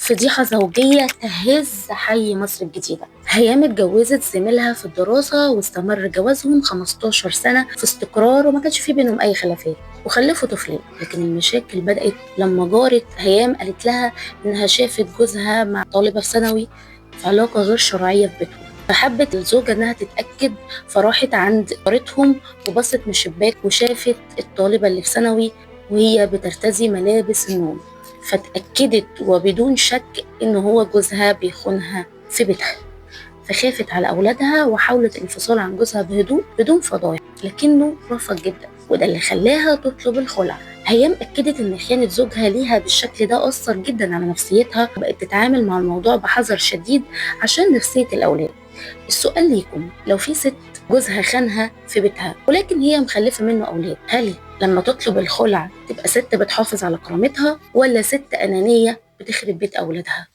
فضيحة زوجية تهز حي مصر الجديدة. هيام اتجوزت زميلها في الدراسة واستمر جوازهم 15 سنة في استقرار وما كانش في بينهم أي خلافات، وخلفوا طفلين. لكن المشاكل بدأت لما جارة هيام قالت لها إنها شافت جوزها مع طالبة في ثانوي في علاقة غير شرعية في بيتهم. فحبت الزوجة إنها تتأكد، فراحت عند جارتهم وبصت من الشباك وشافت الطالبة اللي في ثانوي وهي بترتدي ملابس النوم، فاتأكدت وبدون شك إن هو جوزها بيخونها في بيتها. فخافت على أولادها وحاولت الانفصال عن جوزها بهدوء بدون فضايح، لكنه رفض جدا، وده اللي خلاها تطلب الخلع. هيام أكدت إن خيانة زوجها ليها بالشكل ده أثر جدا على نفسيتها، وبقت تتعامل مع الموضوع بحذر شديد عشان نفسية الأولاد. السؤال ليكم، لو في ست جوزها خانها في بيتها ولكن هي مخلفة منه أولاد، هل لما تطلب الخلع تبقى ست بتحافظ على كرامتها ولا ست أنانية بتخرب بيت أولادها؟